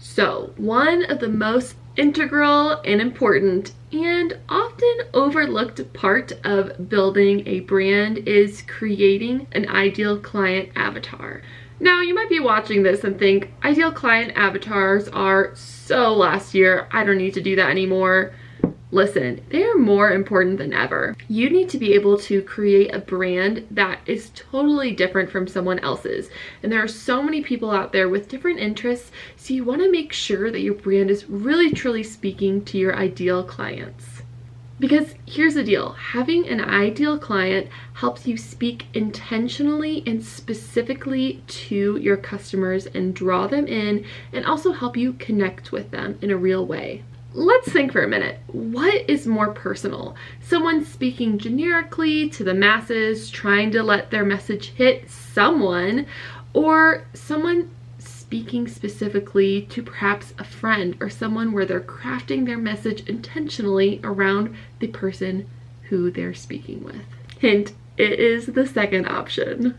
So one of the most integral and important and often overlooked part of building a brand is creating an ideal client avatar. Now you might be watching this and think, ideal client avatars are so last year, I don't need to do that anymore. Listen, they are more important than ever. You need to be able to create a brand that is totally different from someone else's. And there are so many people out there with different interests, so you want to make sure that your brand is really truly speaking to your ideal clients. Because here's the deal, having an ideal client helps you speak intentionally and specifically to your customers and draw them in, and also help you connect with them in a real way. Let's think for a minute. What is more personal? Someone speaking generically to the masses, trying to let their message hit someone, or someone speaking specifically to perhaps a friend or someone where they're crafting their message intentionally around the person who they're speaking with? Hint, it is the second option.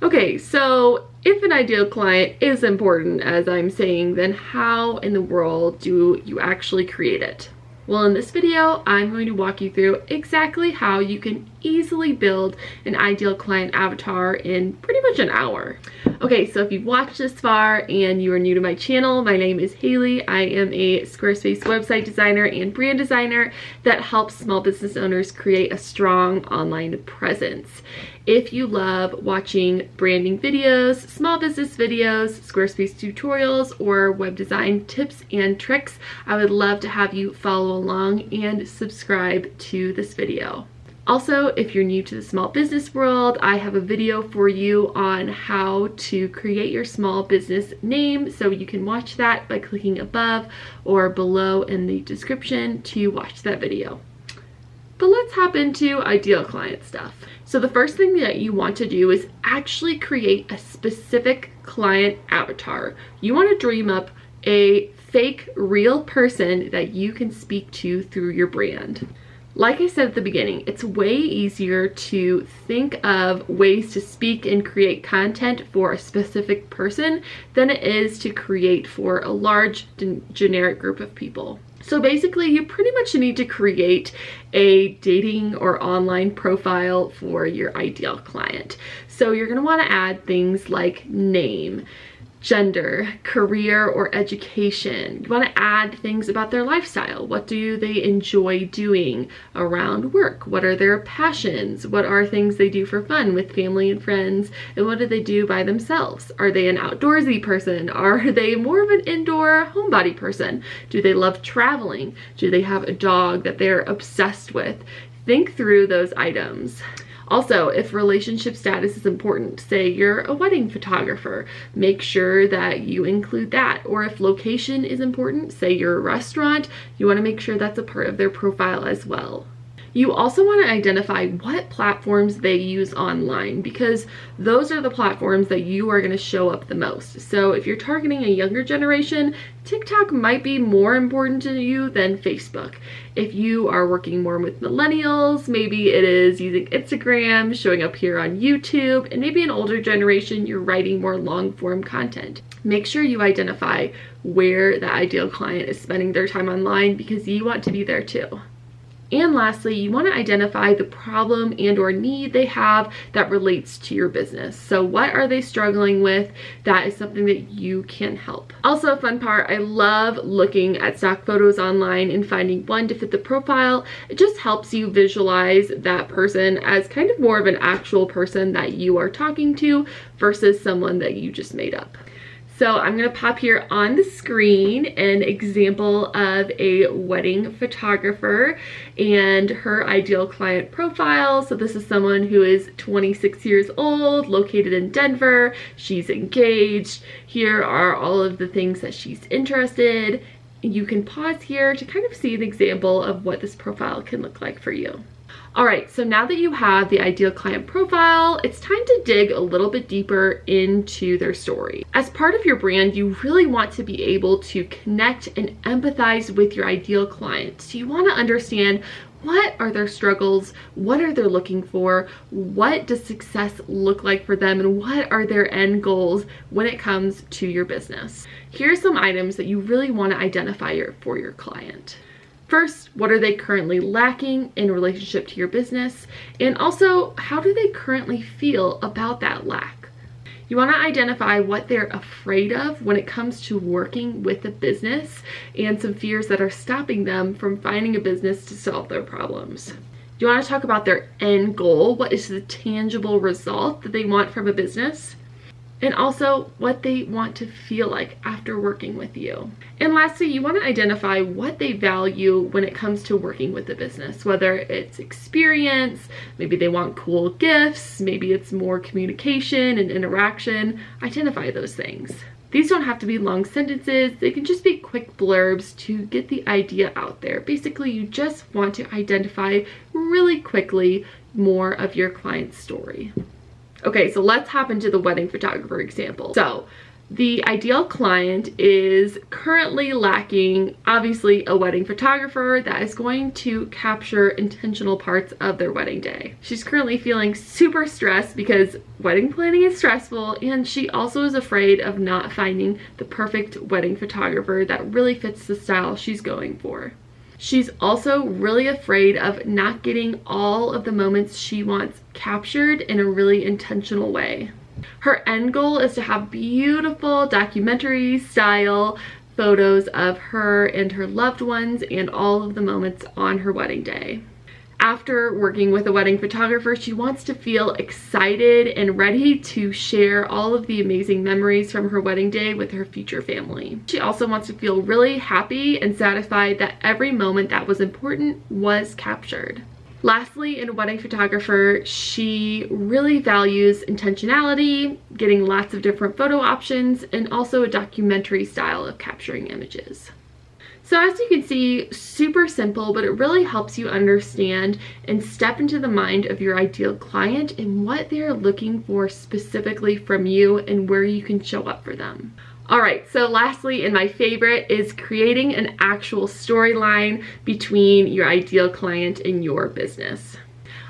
Okay, so if an ideal client is important, as I'm saying, then how in the world do you actually create it? Well, in this video, I'm going to walk you through exactly how you can easily build an ideal client avatar in pretty much an hour. Okay, so if you've watched this far and you are new to my channel, my name is Haley. I am a Squarespace website designer and brand designer that helps small business owners create a strong online presence. If you love watching branding videos, small business videos, Squarespace tutorials, or web design tips and tricks, I would love to have you follow along and subscribe to this video. Also, if you're new to the small business world, I have a video for you on how to create your small business name, so you can watch that by clicking above or below in the description to watch that video. But let's hop into ideal client stuff. So the first thing that you want to do is actually create a specific client avatar. You want to dream up a fake, real person that you can speak to through your brand. Like I said at the beginning, it's way easier to think of ways to speak and create content for a specific person than it is to create for a large generic group of people. So basically, you pretty much need to create a dating or online profile for your ideal client. So you're going to want to add things like name, gender, career, or education. You want to add things about their lifestyle. What do they enjoy doing around work? What are their passions? What are things they do for fun with family and friends? And what do they do by themselves? Are they an outdoorsy person? Are they more of an indoor homebody person? Do they love traveling? Do they have a dog that they're obsessed with? Think through those items. Also, if relationship status is important, say you're a wedding photographer, make sure that you include that. Or if location is important, say you're a restaurant, you want to make sure that's a part of their profile as well. You also want to identify what platforms they use online, because those are the platforms that you are going to show up the most. So if you're targeting a younger generation, TikTok might be more important to you than Facebook. If you are working more with millennials, maybe it is using Instagram, showing up here on YouTube, and maybe an older generation, you're writing more long form content. Make sure you identify where the ideal client is spending their time online, because you want to be there too. And lastly, you want to identify the problem and or need they have that relates to your business. So what are they struggling with? That is something that you can help. Also, a fun part, I love looking at stock photos online and finding one to fit the profile. It just helps you visualize that person as kind of more of an actual person that you are talking to versus someone that you just made up. So I'm going to pop here on the screen an example of a wedding photographer and her ideal client profile. So this is someone who is 26 years old, located in Denver. She's engaged. Here are all of the things that she's interested in. You can pause here to kind of see an example of what this profile can look like for you. All right, so now that you have the ideal client profile, it's time to dig a little bit deeper into their story. As part of your brand, you really want to be able to connect and empathize with your ideal client. So you want to understand, what are their struggles? What are they looking for? What does success look like for them? And what are their end goals when it comes to your business? Here's some items that you really want to identify for your client. First, what are they currently lacking in relationship to your business? And also, how do they currently feel about that lack? You want to identify what they're afraid of when it comes to working with a business and some fears that are stopping them from finding a business to solve their problems. You want to talk about their end goal. What is the tangible result that they want from a business? And also what they want to feel like after working with you. And lastly, you want to identify what they value when it comes to working with the business, whether it's experience, maybe they want cool gifts, maybe it's more communication and interaction. Identify those things. These don't have to be long sentences. They can just be quick blurbs to get the idea out there. Basically, you just want to identify really quickly more of your client's story. Okay, so let's hop into the wedding photographer example. So the ideal client is currently lacking, obviously, a wedding photographer that is going to capture intentional parts of their wedding day. She's currently feeling super stressed because wedding planning is stressful, and she also is afraid of not finding the perfect wedding photographer that really fits the style she's going for. She's also really afraid of not getting all of the moments she wants captured in a really intentional way. Her end goal is to have beautiful documentary style photos of her and her loved ones and all of the moments on her wedding day. After working with a wedding photographer, she wants to feel excited and ready to share all of the amazing memories from her wedding day with her future family. She also wants to feel really happy and satisfied that every moment that was important was captured. Lastly, in a wedding photographer, she really values intentionality, getting lots of different photo options, and also a documentary style of capturing images. So as you can see, super simple, but it really helps you understand and step into the mind of your ideal client and what they're looking for specifically from you and where you can show up for them. All right, so lastly, and my favorite, is creating an actual storyline between your ideal client and your business.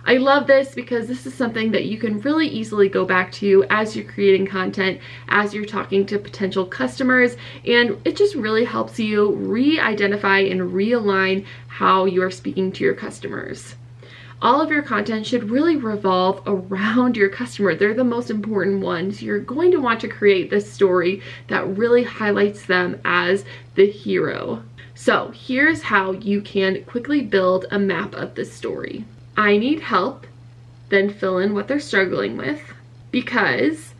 I love this because this is something that you can really easily go back to as you're creating content, as you're talking to potential customers, and it just really helps you re-identify and realign how you're speaking to your customers. All of your content should really revolve around your customer. They're the most important ones. You're going to want to create this story that really highlights them as the hero. So here's how you can quickly build a map of this story. I need help, then fill in what they're struggling with, because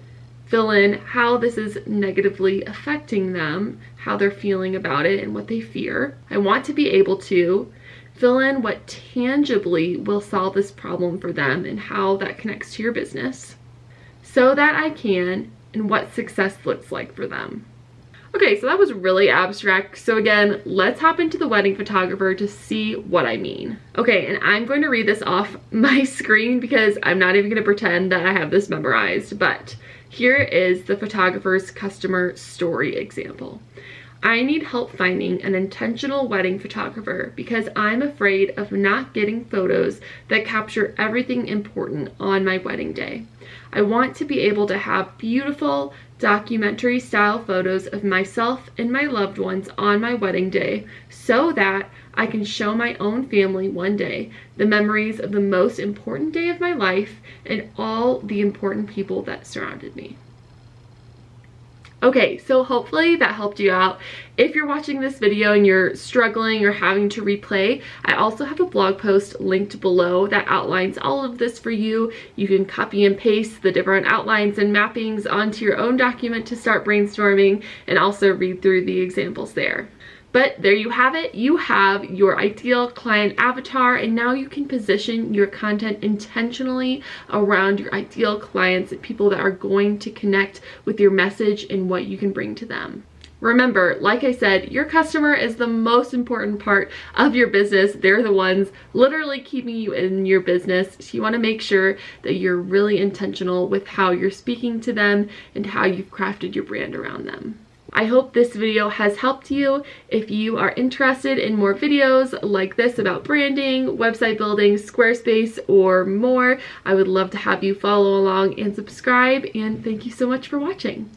fill in how this is negatively affecting them, how they're feeling about it and what they fear. I want to be able to fill in what tangibly will solve this problem for them and how that connects to your business, so that I can, and what success looks like for them. Okay, so that was really abstract. So again, let's hop into the wedding photographer to see what I mean. Okay, and I'm going to read this off my screen because I'm not even going to pretend that I have this memorized, but here is the photographer's customer story example. I need help finding an intentional wedding photographer because I'm afraid of not getting photos that capture everything important on my wedding day. I want to be able to have beautiful documentary style photos of myself and my loved ones on my wedding day so that I can show my own family one day the memories of the most important day of my life and all the important people that surrounded me. Okay, so hopefully that helped you out. If you're watching this video and you're struggling or having to replay, I also have a blog post linked below that outlines all of this for you. You can copy and paste the different outlines and mappings onto your own document to start brainstorming and also read through the examples there. But there you have it. You have your ideal client avatar, and now you can position your content intentionally around your ideal clients and people that are going to connect with your message and what you can bring to them. Remember, like I said, your customer is the most important part of your business. They're the ones literally keeping you in your business. So you want to make sure that you're really intentional with how you're speaking to them and how you've crafted your brand around them. I hope this video has helped you. If you are interested in more videos like this about branding, website building, Squarespace, or more, I would love to have you follow along and subscribe. And thank you so much for watching.